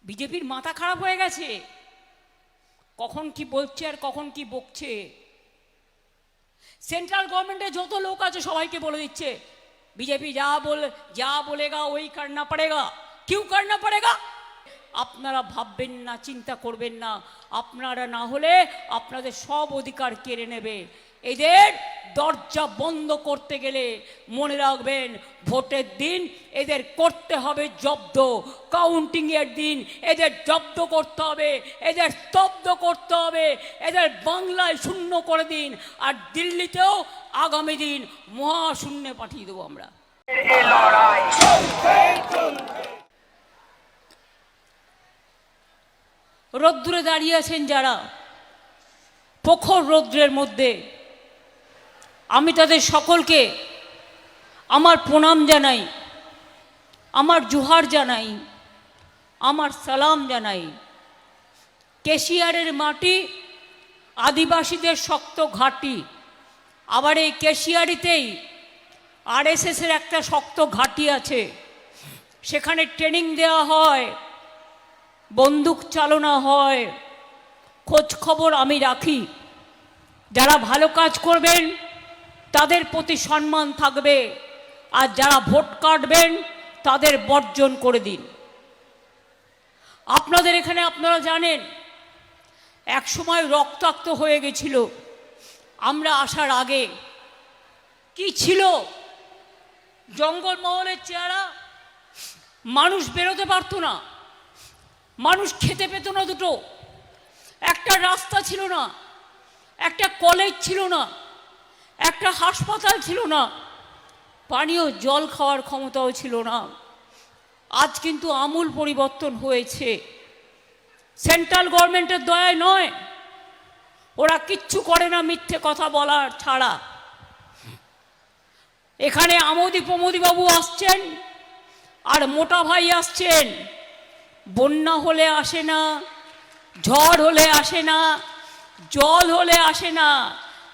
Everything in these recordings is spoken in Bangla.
বিজেপির মাথা খারাপ হয়ে গেছে, কখন কি বলছে আর কখন কি বকছে। সেন্ট্রাল গভর্নমেন্টে যত লোক আছে সবাইকে বলে দিচ্ছে बीजेपी जा बोलेगा वही करना पड़ेगा। क्यों करना पड़ेगा? আপনারা ভাববেন না, চিন্তা করবেন না, আপনারা না হলে আপনাদের সব অধিকার কেড়ে নেবে। এদের দরজা বন্ধ করতে গেলে মনে রাখবেন ভোটের দিন এদের করতে হবে জব্দ, কাউন্টিং এর দিন এদের জব্দ করতে হবে, এদের স্তব্ধ করতে হবে, এদের বাংলায় শূন্য করে দিন, আর দিল্লিতেও আগামী দিন মহাশূন্যে পাঠিয়ে দেবো আমরা। রৌদ্রে দাঁড়িয়ে আছেন যারা, প্রখর রৌদ্রের মধ্যে, আমি তাদের সকলকে আমার প্রণাম জানাই, আমার জোহার জানাই, আমার সালাম জানাই। কেশিয়ারের মাটি আদিবাসীদের শক্ত ঘাঁটি, আবার এই কেশিয়ারিতেই আরএসএসের একটা শক্ত ঘাঁটি আছে, সেখানে ট্রেনিং দেওয়া হয়, বন্দুক চালনা হয়, খোঁজ খবর আমি রাখি। যারা ভালো কাজ করবেন তাদের প্রতি সম্মান থাকবে, আর যারা ভোট কাটবেন তাদের বর্জন করে দিন। আপনাদের এখানে আপনারা জানেন এক সময় রক্তাক্ত হয়ে গেছিল আমরা আসার আগে। কি ছিল জঙ্গলমহলের চেহারা? মানুষ বেরোতে পারতো না, মানুষ খেতে পেত না, দুটো একটা রাস্তা ছিল না, একটা কলেজ ছিল না, একটা হাসপাতাল ছিল না, পানীয় জল খাওয়ার ক্ষমতাও ছিল না। আজ কিন্তু আমূল পরিবর্তন হয়েছে, সেন্ট্রাল গভর্নমেন্টের দয়ায় নয়, ওরা কিচ্ছু করে না মিথ্যে কথা বলার ছাড়া। এখানে আমোদি প্রমোদি বাবু আসছেন আর মোটা ভাই আসছেন, বন্যা হলে আসে না, ঝড় হলে আসে না, জল হলে আসে না,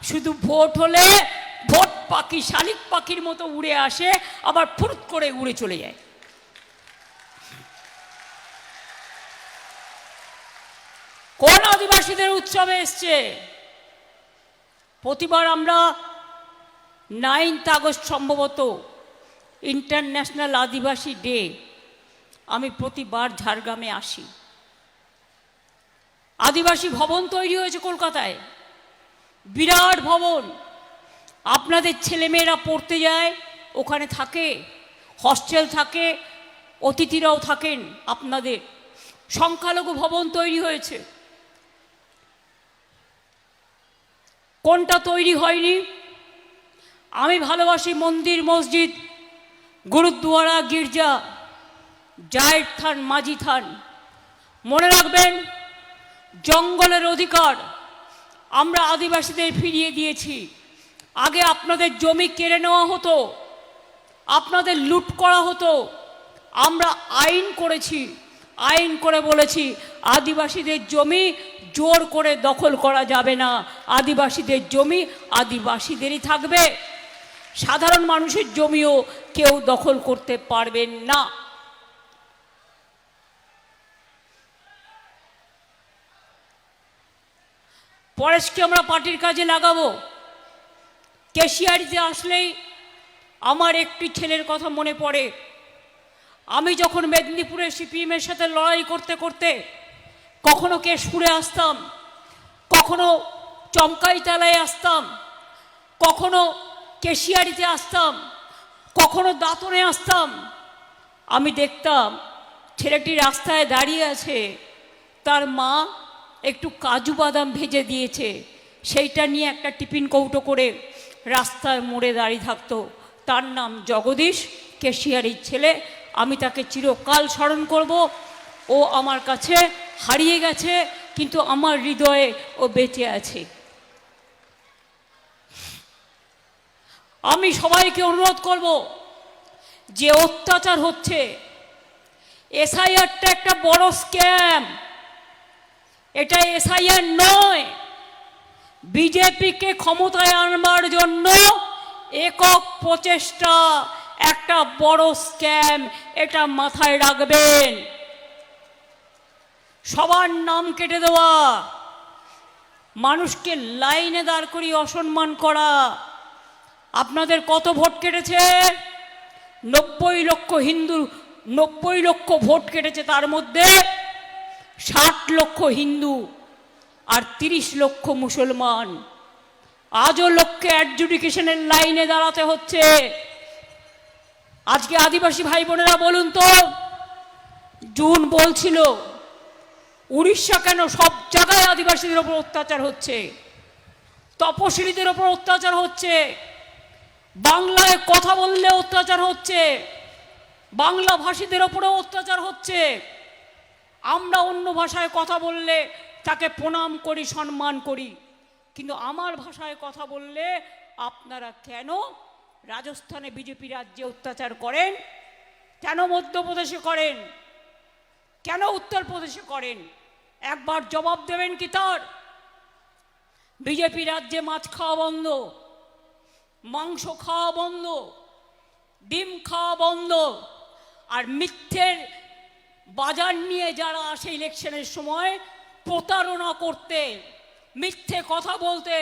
শুধু ভোট হলে ভোট পাখি শালিক পাখির মতো উড়ে আসে, আবার ফুরুত করে উড়ে চলে যায়। কোন আদিবাসীদের উৎসবে এসছে? প্রতিবার আমরা 9th আগস্ট সম্ভবত ইন্টারন্যাশনাল আদিবাসী ডে, আমি প্রতিবার ঝাড়গ্রামে আসি। আদিবাসী ভবন তৈরি হয়েছে কলকাতায়, বিরাট ভবন, আপনাদের ছেলেমেয়েরা পড়তে যায়, ওখানে থাকে, হস্টেল থাকে, অতিথিরাও থাকেন আপনাদের। সংখ্যালঘু ভবন তৈরি হয়েছে, কোনটা তৈরি হয়নি? আমি ভালোবাসি মন্দির, মসজিদ, গুরুদ্বারা, গির্জা, জায়ের থান, মাঝি থান। মনে রাখবেন জঙ্গলের অধিকার আমরা আদিবাসীদের ফিরিয়ে দিয়েছি। আগে আপনাদের জমি কেড়ে নেওয়া হতো, আপনাদের লুট করা হতো, আমরা আইন করেছি, আইন করে বলেছি আদিবাসীদের জমি জোর করে দখল করা যাবে না, আদিবাসীদের জমি আদিবাসীদেরই থাকবে, সাধারণ মানুষের জমিও কেউ দখল করতে পারবেন না। পরেশকে আমরা পার্টির কাজে লাগাবো। কেশিয়ারিতে আসলেই আমার একটি ছেলের কথা মনে পড়ে। আমি যখন মেদিনীপুরে সিপিএমের সাথে লড়াই করতে করতে কখনো কেশপুরে আসতাম, কখনো চমকাইতলায় আসতাম, কখনো কেশিয়ারিতে আসতাম, কখনো দাঁতনে আসতাম, আমি দেখতাম ছেলেটি রাস্তায় দাঁড়িয়ে আছে, তার মা একটু কাজু বাদাম ভেজে দিয়েছে, সেইটা নিয়ে একটা টিফিন কৌটো করে রাস্তার মোড়ে দাঁড়িয়ে থাকতো। তার নাম জগদীশ, কেশিয়ারির ছেলে। আমি তাকে চিরকাল স্মরণ করব। ও আমার কাছে হারিয়ে গেছে, কিন্তু আমার হৃদয়ে ও বেঁচে আছে। আমি সবাইকে অনুরোধ করব, যে অত্যাচার হচ্ছে, এসআইআরটা একটা বড় স্ক্যাম, এটা এসআইআর নয়, বিজেপিকে ক্ষমতায় আনবার জন্য একক প্রচেষ্টা, একটা বড় স্ক্যাম, এটা মাথায় রাখবেন। সবার নাম কেটে দেওয়া, মানুষকে লাইনে দাঁড় করিয়ে অসম্মান করা। আপনাদের কত ভোট কেটেছে? 90 লক্ষ হিন্দু, 90 লক্ষ ভোট কেটেছে। তার মধ্যে 60 লক্ষ হিন্দু আর 30 লক্ষ মুসলমান। আজও লোককে অ্যাডজুডিকেশনের লাইনে দাঁড়াতে হচ্ছে। আজকে আদিবাসী ভাই বোনেরা বলুন তো, জুন বলছিল উড়িষ্যা কেন সব জায়গায় আদিবাসীদের ওপর অত্যাচার হচ্ছে, তপশিলীদের ওপর অত্যাচার হচ্ছে, বাংলায় কথা বললে অত্যাচার হচ্ছে, বাংলা ভাষীদের ওপরেও অত্যাচার হচ্ছে। আমরা অন্য ভাষায় কথা বললে তাকে প্রণাম করি, সম্মান করি, কিন্তু আমার ভাষায় কথা বললে আপনারা কেন রাজস্থানে বিজেপি রাজ্যে অত্যাচার করেন, কেন মধ্যপ্রদেশে করেন, কেন উত্তরপ্রদেশে করেন? একবার জবাব দেবেন কি তার? বিজেপি রাজ্যে মাছ খাওয়া বন্ধ, মাংস খাওয়া বন্ধ, ডিম খাওয়া বন্ধ, আর মিথ্যের বাজার নিয়ে যারা আসে ইলেকশনের সময় প্রতারণা করতে, মিথ্যে কথা বলতে,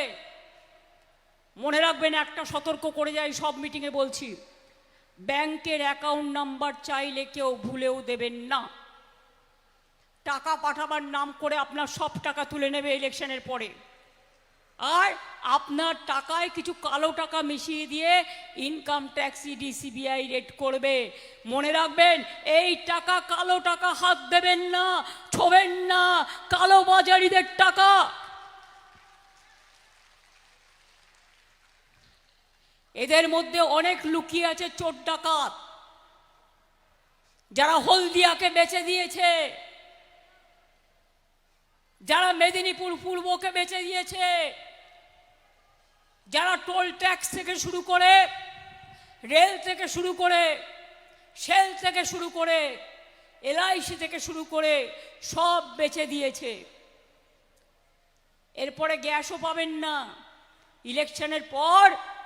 মনে রাখবেন, একটা সতর্ক করে যাই, সব মিটিংয়ে বলছি, ব্যাংকের অ্যাকাউন্ট নাম্বার চাইলে কেউ ভুলেও দেবেন না। টাকা পাঠাবার নাম করে আপনার সব টাকা তুলে নেবে ইলেকশনের পরে, আর আপনার টাকায় কিছু কালো টাকা মিশিয়ে দিয়ে income tax, ED, CBI raid করবে। মনে রাখবেন, এই টাকা কালো টাকা, হাত দেবেন না, ছোবেন না, কালো বাজারিদের টাকা। এদের মধ্যে অনেক লুকিয়ে আছে চোর ডাকাত, যারা হলদিয়াকে বেচে দিয়েছে, যারা মেদিনীপুর পূর্বকে বেচে দিয়েছে, যারা টোল ট্যাক্স থেকে শুরু করে, রেল থেকে শুরু করে, সেল থেকে শুরু করে, এলআইসি থেকে শুরু করে সব বেচে দিয়েছে। এরপরে গ্যাসও পাবেন না, ইলেকশনের পর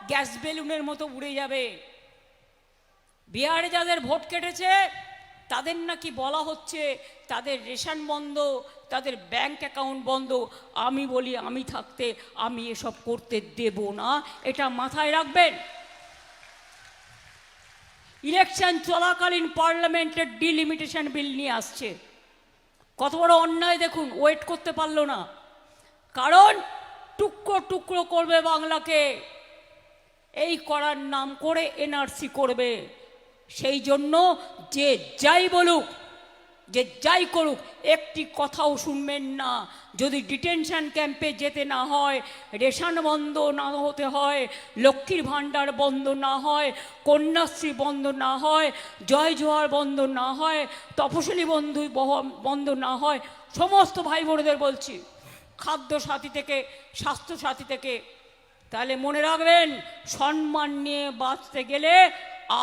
গ্যাস বেলুনের মতো উড়ে যাবে। বিহারে যাদের ভোট কেটেছে তাদের নাকি বলা হচ্ছে তাদের রেশন বন্ধ, তাদের ব্যাংক অ্যাকাউন্ট বন্ধ। আমি বলি, আমি থাকতে আমি এসব করতে দেব না, এটা মাথায় রাখবেন। ইলেকশন চলাকালীন পার্লামেন্টের ডিলিমিটেশন বিল নিয়ে আসছে। কত বড় অন্যায় দেখুন, ওয়েট করতে পারলো না, কারণ টুকরো টুকরো করবে বাংলাকে, এই করার নাম করে এনআরসি করবে। সেই জন্য যে যাই বলুক, যে যাই করুক, একটি কথাও শুনবেন না। যদি ডিটেনশন ক্যাম্পে যেতে না হয়, রেশন বন্ধ না হতে হয়, লক্ষ্মীর ভাণ্ডার বন্ধ না হয়, কন্যাশ্রী বন্ধ না হয়, জয় জোহার বন্ধ না হয়, তপশিলি বন্ধু বন্ধ না হয়, সমস্ত ভাই বোনেদের বলছি, খাদ্য সাথী থেকে স্বাস্থ্য সাথী থেকে, তাহলে মনে রাখবেন, সম্মান নিয়ে বাঁচতে গেলে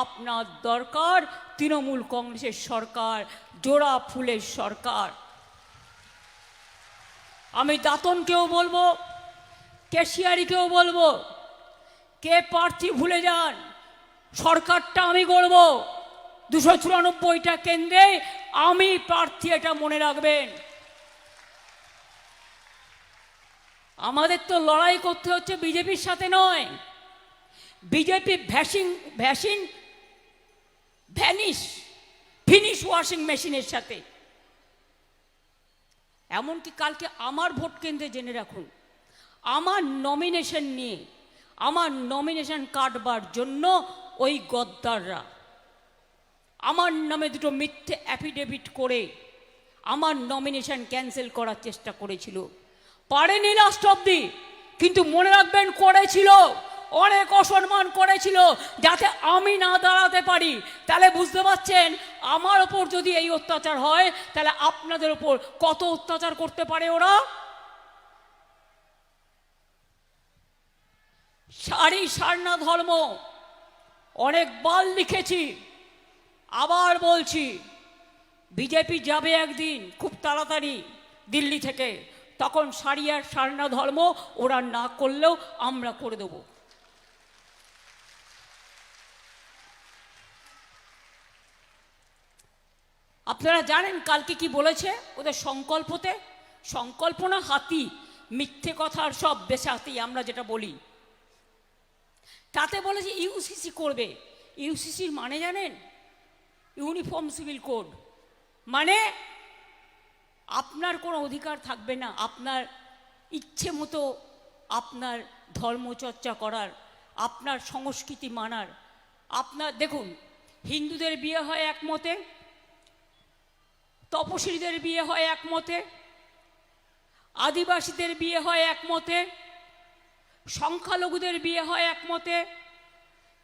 আপনার দরকার তৃণমূল কংগ্রেসের সরকার, জোড়া ফুলের সরকার। আমি দাতনকেও বলবো, কেশিয়ারিকেও বলবো, কে প্রার্থী ভুলে যান, সরকারটা আমি করব, 294টা কেন্দ্রে আমি প্রার্থী, এটা মনে রাখবেন। আমাদের তো লড়াই করতে হচ্ছে বিজেপির সাথে নয়, বিজেপি ফিনিশ ওয়াশিং মেশিনের সাথে। এমনকি কালকে আমার ভোট কেন্দ্রে জেনে রাখুন, আমার নমিনেশন নিয়ে, আমার নমিনেশন কাটবার জন্য ওই গদ্দাররা আমার নামে দুটো মিথ্যে অ্যাফিডেভিট করে আমার নমিনেশন ক্যান্সেল করার চেষ্টা করেছিল, পারেনি লাস্ট অবধি, কিন্তু মনে রাখবেন করেছিল, অনেক অসম্মান করেছিল যাতে আমি না দাঁড়াতে পারি। তাহলে বুঝতে পারছেন, আমার ওপর যদি এই অত্যাচার হয়, তাহলে আপনাদের ওপর কত অত্যাচার করতে পারে ওরা। সারনা ধর্ম অনেকবার লিখেছি, আবার বলছি, বিজেপি যাবে একদিন খুব তাড়াতাড়ি দিল্লি থেকে, তখন সারনা ধর্ম ওরা না করলেও আমরা করে দেব। আপনারা জানেন কালকে কি বলেছে ওদের সংকল্পতে? সংকল্প না হাতি, মিথ্যে কথার সব বেসাতি আমরা যেটা বলি। তাতে বলেছে ইউসিসি করবে। ইউসিসির মানে জানেন? Uniform civil code. মানে আপনার কোনো অধিকার থাকবে না আপনার ইচ্ছে মতো আপনার ধর্মচর্চা করার, আপনার সংস্কৃতি মানার। আপনার দেখুন, হিন্দুদের বিয়ে হয় এক মতে, তপশিলীদের বিয়ে হয় এক মতে, আদিবাসীদের বিয়ে হয় এক মতে, সংখ্যালঘুদের বিয়ে হয় এক মতে,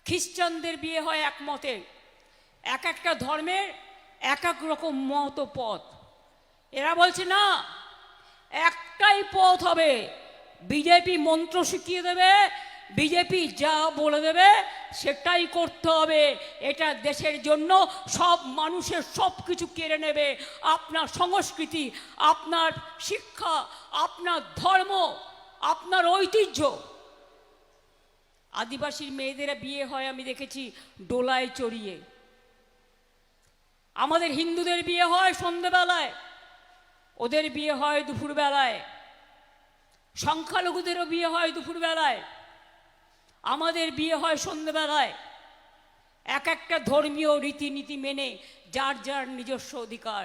খ্রিস্টানদের বিয়ে হয় এক মতে। এক একটা ধর্মের এক এক রকম মত পথ। এরা বলছে না, একটাই পথ হবে। বিজেপি মন্ত্র শিখিয়ে দেবে, বিজেপি যা বলে দেবে সেটাই করতে হবে। এটা দেশের জন্য সব মানুষের সব কিছু কেড়ে নেবে। আপনার সংস্কৃতি, আপনার শিক্ষা, আপনার ধর্ম, আপনার ঐতিহ্য। আদিবাসীর মেয়েদের বিয়ে হয় আমি দেখেছি ডোলায় চড়িয়ে। আমাদের হিন্দুদের বিয়ে হয় সন্ধ্যেবেলায়, ওদের বিয়ে হয় দুপুরবেলায়। সংখ্যালঘুদেরও বিয়ে হয় দুপুরবেলায়, আমাদের বিয়ে হয় সন্ধ্যেবেলায়। এক একটা ধর্মীয় রীতিনীতি মেনে যার যার নিজস্ব অধিকার।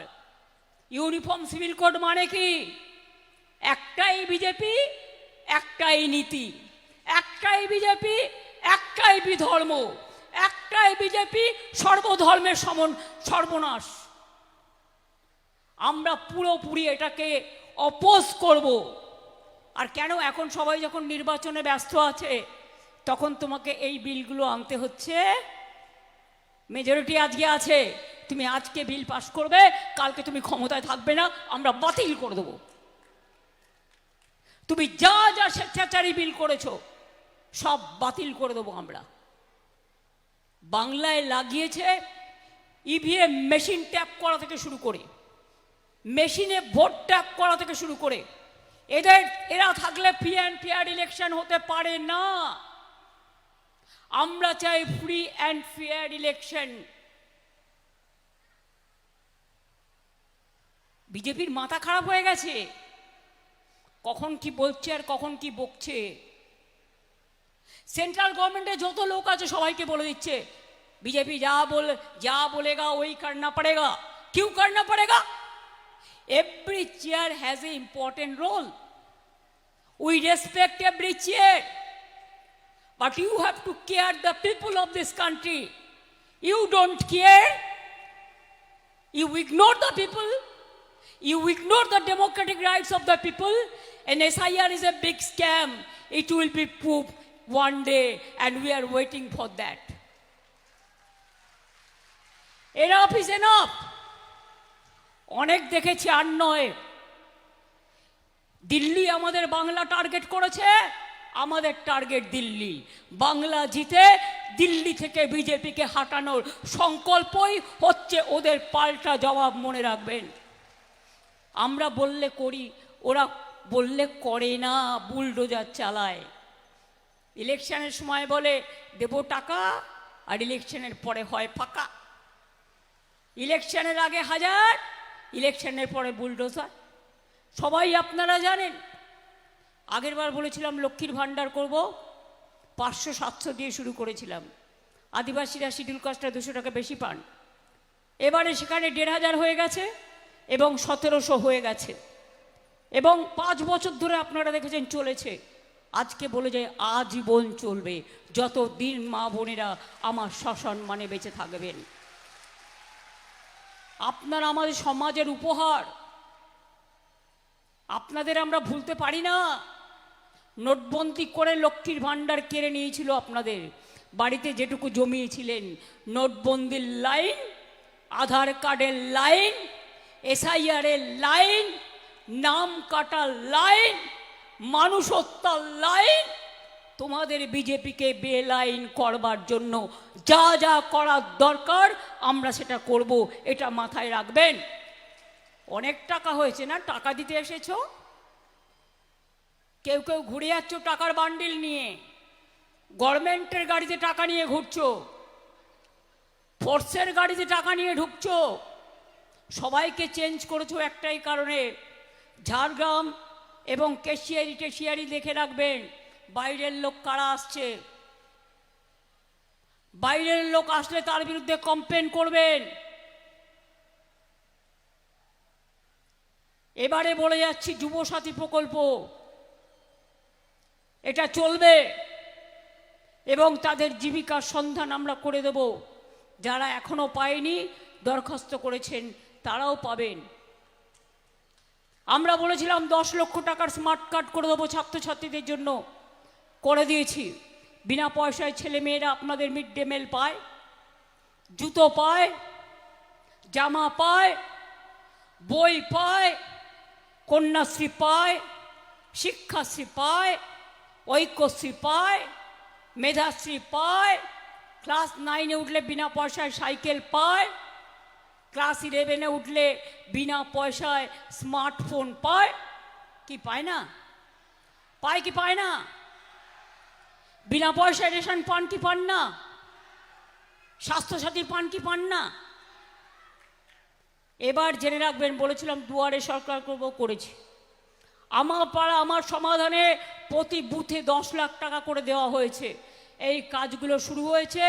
ইউনিফর্ম সিভিল কোড মানে কি? একটাই বিজেপি, একটাই নীতি। একটাই বিজেপি, একটাই বিধর্ম। একটাই বিজেপি, সর্বধর্মের সর্বনাশ। আমরা পুরোপুরি এটাকে অপোজ করব। আর কেন? এখন সবাই যখন নির্বাচনে ব্যস্ত আছে তখন তোমাকে এই বিলগুলো আনতে হচ্ছে। মেজরিটি আজকে আছে, তুমি আজকে বিল পাস করবে, কালকে তুমি ক্ষমতায় থাকবে না, আমরা বাতিল করে দেবো। তুমি যা যা স্বেচ্ছাচারী বিল করেছো সব বাতিল করে দেবো আমরা। বাংলায় লাগিয়েছে ইভিএম মেশিন ট্যাপ করা থেকে শুরু করে, মেশিনে ভোট ট্যাপ করা থেকে শুরু করে। এরা থাকলে ফ্রি অ্যান্ড ফেয়ার ইলেকশন হতে পারে না। আমরা চাই ফ্রি অ্যান্ড ফেয়ার ইলেকশন। বিজেপির মাথা খারাপ হয়ে গেছে, কখন কি বলছে আর কখন কি বকছে। সেন্ট্রাল গভর্নমেন্টে যত লোক আছে সবাইকে বলে দিচ্ছে बीजेपी जा बोलेगा वही करना पड़ेगा। क्यों करना पड़ेगा? Every chair has an important role. We respect every chair, but you have to care the people of this country. You don't care. You ignore the people. You ignore the democratic rights of the people. And SIR is a big scam. It will be proved one day, and we are waiting for that. Enough is enough. অনেক দেখেছি আর নয়। দিল্লি আমাদের বাংলা টার্গেট করেছে, আমাদের টার্গেট দিল্লি। বাংলা জিতে দিল্লি থেকে বিজেপিকে হাঁটানোর সংকল্পই হচ্ছে ওদের পাল্টা জবাব, মনে রাখবেন। আমরা বললে করি, ওরা বললে করে না, বুলডোজার চালায়। ইলেকশনের সময় বলে দেব টাকা, আর ইলেকশনের পরে হয় ফাঁকা। ইলেকশনের আগে 1000, ইলেকশনের পরে বুলডোজার। সবাই আপনারা জানেন, আগের বার বলেছিলাম লক্ষ্মীর ভাণ্ডার করব, 500-700 দিয়ে শুরু করেছিলাম। আদিবাসীরা শিডিউল কাস্টে 200 টাকা বেশি পান। এবারে সেখানে 1500 হয়ে গেছে এবং 1700 হয়ে গেছে, এবং 5 বছর ধরে আপনারা দেখেছেন চলেছে। আজকে বলে যায় আজীবন চলবে, যতদিন মা বোনেরা আমার সসম্মানে বেঁচে থাকবেন। আপনারা আমাদের সমাজের উপহার, আপনাদের আমরা ভুলতে পারি না। নোটবন্দি করে লক্ষ্মীর ভাণ্ডার কেড়ে নিয়েছিল আপনাদের, বাড়িতে যেটুকু জমিয়েছিলেন। নোটবন্দির লাইন, আধার কার্ডের লাইন, SIR এর লাইন, নাম কাটার লাইন, মানুষ হত্যার লাইন। তোমাদের বিজেপিকে বেলাইন করবার জন্য যা যা করার দরকার আমরা সেটা করব, এটা মাথায় রাখবেন। অনেক টাকা হয়েছে না, টাকা দিতে এসেছো। কেউ কেউ ঘুরে যাচ্ছ টাকার বান্ডিল নিয়ে, গভর্নমেন্টের গাড়িতে টাকা নিয়ে ঘুরছো, ফোর্সের গাড়িতে টাকা নিয়ে ঢুকছো, সবাইকে চেঞ্জ করেছো একটাই কারণে, ঝাড়গ্রাম এবং কেশিয়ারি টেশিয়ারি দেখে রাখবেন বাইরের লোক কারা আসছে। বাইরের লোক আসলে তার বিরুদ্ধে কমপ্লেন করবেন। এবারে বলে যাচ্ছি, যুবসাথী প্রকল্প এটা চলবে এবং তাদের জীবিকার সন্ধান আমরা করে দেব। যারা এখনো পায়নি, দরখাস্ত করেছেন, তারাও পাবেন। আমরা বলেছিলাম 10 লক্ষ টাকার স্মার্ট কার্ড করে দেবো ছাত্রছাত্রীদের জন্য, করে দিয়েছি। বিনা পয়সায় ছেলে মেয়েরা আপনাদের মিড ডে মিল পায়, জুতো পায়, জামা পায়, বই পায়, কন্যাশ্রী পায়, শিক্ষাশ্রী পায়, ঐক্যশ্রী পায়, মেধাশ্রী পায়, ক্লাস 9-এ উঠলে বিনা পয়সায় সাইকেল পায়, ক্লাস 11-এ উঠলে বিনা পয়সায় স্মার্টফোন পায়। কি পায় না? পায় কি পায় না? বিনা পয়সায় রেশন পান কি পান না? স্বাস্থ্যসাথীর পান কি পান না? এবার জেনে রাখবেন, বলেছিলাম দুয়ারে সরকার করব, করেছি। আমার পাড়া আমার সমাধানে প্রতি বুথে 10 লাখ টাকা করে দেওয়া হয়েছে। এই কাজগুলো শুরু হয়েছে।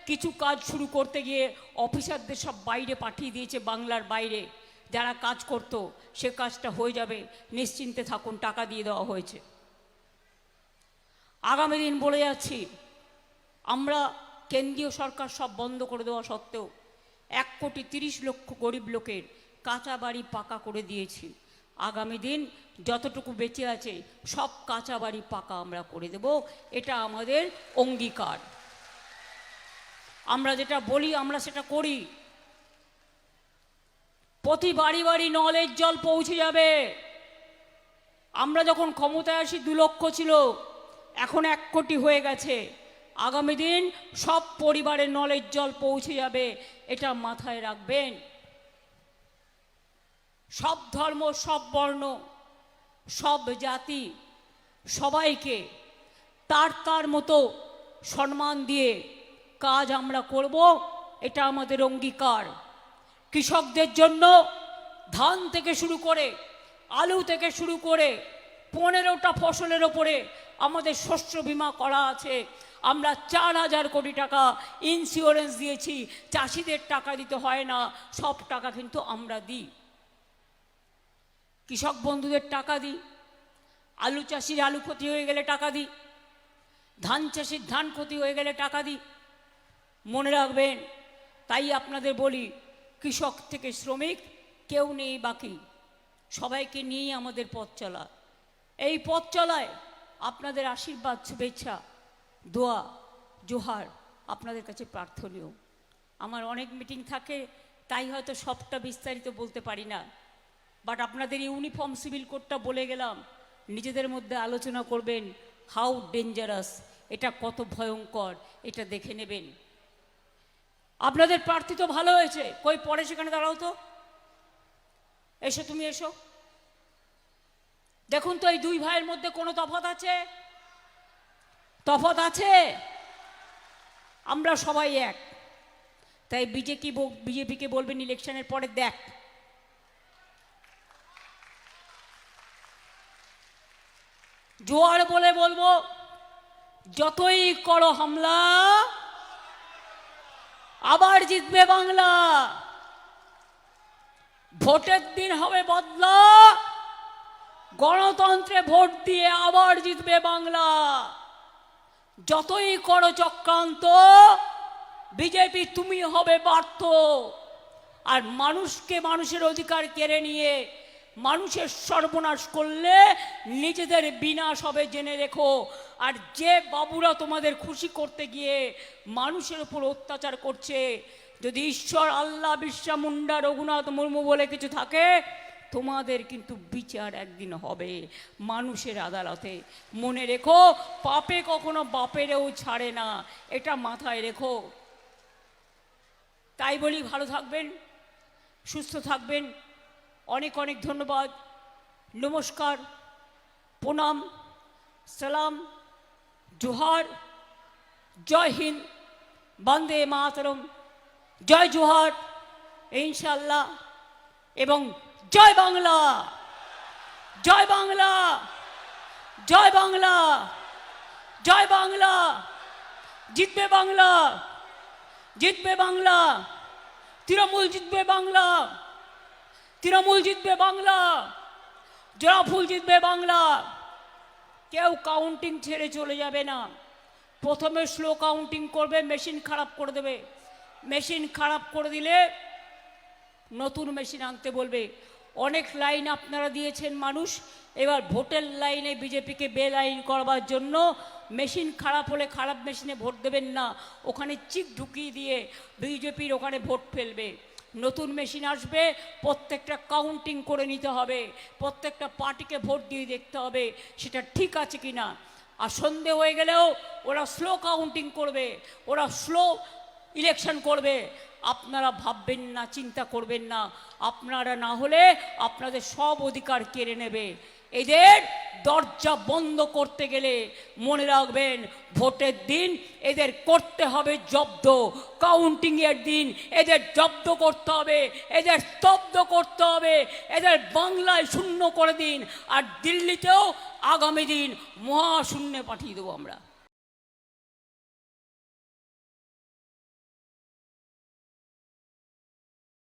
কিছু কাজ শুরু করতে গিয়ে অফিসারদের সব বাইরে পাঠিয়ে দিয়েছে, বাংলার বাইরে। যারা কাজ করতো সে কাজটা হয়ে যাবে, নিশ্চিন্তে থাকুন, টাকা দিয়ে দেওয়া হয়েছে। আগামী দিন বলে যাচ্ছি, আমরা কেন্দ্রীয় সরকার সব বন্ধ করে দেওয়া সত্ত্বেও 1,30,00,000 গরিব লোকের কাঁচা বাড়ি পাকা করে দিয়েছি। আগামী দিন যতটুকু বেঁচে আছে সব কাঁচা বাড়ি পাকা আমরা করে দেব, এটা আমাদের অঙ্গীকার। আমরা যেটা বলি আমরা সেটা করি। প্রতি বাড়ি বাড়ি নলের জল পৌঁছে যাবে। আমরা যখন ক্ষমতায় আসি 2 লক্ষ ছিল, এখন 1 কোটি হয়ে গেছে। আগামী দিন সব পরিবারের নলের জল পৌঁছে যাবে, এটা মাথায় রাখবেন। সব ধর্ম, সব বর্ণ, সব জাতি, সবাইকে তার তার মতো সম্মান দিয়ে কাজ আমরা করব, এটা আমাদের অঙ্গীকার। কৃষকদের জন্য ধান থেকে শুরু করে, আলু থেকে শুরু করে 15টা ফসলের ওপরে আমাদের শস্য বীমা করা আছে। আমরা 4,000 কোটি টাকা ইন্স্যুরেন্স দিয়েছি। চাষিদের টাকা দিতে হয় না, সব টাকা কিন্তু আমরা দিই। কৃষক বন্ধুদের টাকা দিই, আলু চাষির আলু ক্ষতি হয়ে গেলে টাকা দিই, ধান চাষির ধান ক্ষতি হয়ে গেলে টাকা দিই। মনে রাখবেন, তাই আপনাদের বলি, কৃষক থেকে শ্রমিক কেউ নেই বাকি, সবাইকে নিয়েই আমাদের পথ চলা। এই পথ চলায় আপনাদের আশীর্বাদ, শুভেচ্ছা, দোয়া, জোহার আপনাদের কাছে প্রার্থনীয়। আমার অনেক মিটিং থাকে, তাই হয়তো সবটা বিস্তারিত বলতে পারি না, বাট আপনাদের ইউনিফর্ম সিভিল কোডটা বলে গেলাম। নিজেদের মধ্যে আলোচনা করবেন, হাউ ডেঞ্জারাস, এটা কত ভয়ঙ্কর, এটা দেখে নেবেন। আপনাদের প্রার্থী তো ভালো হয়েছে, কই পরে সেখানে দাঁড়াও তো, এসো, তুমি এসো। দেখুন তো এই 2 ভাইয়ের মধ্যে কোনো তফাৎ আছে? তফাৎ আছে? আমরা সবাই এক। তাই বিজেপিকে বলবেন ইলেকশনের পরে, দেখ জোয়ার বলে বলবো, যতই করো হামলা আবার জিতবে বাংলা। ভোটের দিন হবে বদলা, গণতন্ত্রে ভোট দিয়ে আবার জিতবে বাংলা। যতই করো চক্রান্ত, বিজেপি তুমি হবে ব্যর্থ। আর মানুষকে, মানুষের অধিকার কেড়ে নিয়ে মানুষের সর্বনাশ করলে নিজেদের বিনাশ হবে, জেনে রেখো। আর যে বাবুরা তোমাদের খুশি করতে গিয়ে মানুষের উপর অত্যাচার করছে, যদি ঈশ্বর, আল্লাহ, বিরসা মুন্ডা, রঘুনাথ মুর্মু বলে কিছু থাকে, তোমাদের কিন্তু বিচার একদিন হবে মানুষের আদালতে। মনে রেখো, পাপে কখনো বাপেরেও ছাড়ে না, এটা মাথায় রেখো। তাই বলি, ভালো থাকবেন, সুস্থ থাকবেন। অনেক অনেক ধন্যবাদ, নমস্কার, প্রণাম, সালাম, জোহার, জয় হিন্দ, বন্দে মাতরম, জয় জোহার। ইনশাল্লাহ এবং জয় বাংলা, জয় বাংলা, জয় বাংলা, জয় বাংলা। জিতবে বাংলা, জিতবে বাংলা, তৃণমূল জিতবে বাংলা, তৃণমূল জিতবে বাংলা, জোড়া ফুল জিতবে বাংলা। কেউ কাউন্টিং ছেড়ে চলে যাবে না। প্রথমে স্লো কাউন্টিং করবে, মেশিন খারাপ করে দেবে। মেশিন খারাপ করে দিলে নতুন মেশিন আনতে বলবে। অনেক লাইন আপনারা দিয়েছেন মানুষ, এবার ভোটের লাইনে বিজেপিকে বেলাইন করবার জন্য মেশিন খারাপ হলে খারাপ মেশিনে ভোট দেবেন না, ওখানে চিক ঢুকিয়ে দিয়ে বিজেপির ওখানে ভোট ফেলবে। নতুন মেশিন আসবে, প্রত্যেকটা কাউন্টিং করে নিতে হবে, প্রত্যেকটা পার্টিকে ভোট দিয়ে দেখতে হবে সেটা ঠিক আছে কি না। আর সন্ধে হয়ে গেলেও ওরা স্লো কাউন্টিং করবে, ওরা স্লো ইলেকশন করবে। আপনারা ভাববেন না, চিন্তা করবেন না, আপনারা না হলে আপনাদের সব অধিকার কেড়ে নেবে। এদের দরজা বন্ধ করতে গেলে মনে রাখবেন, ভোটের দিন এদের করতে হবে জব্দ, কাউন্টিংয়ের দিন এদের জব্দ করতে হবে, এদের স্তব্ধ করতে হবে, এদের বাংলায় শূন্য করে দিন, আর দিল্লিতেও আগামী দিন মহাশূন্যে পাঠিয়ে দেবো আমরা।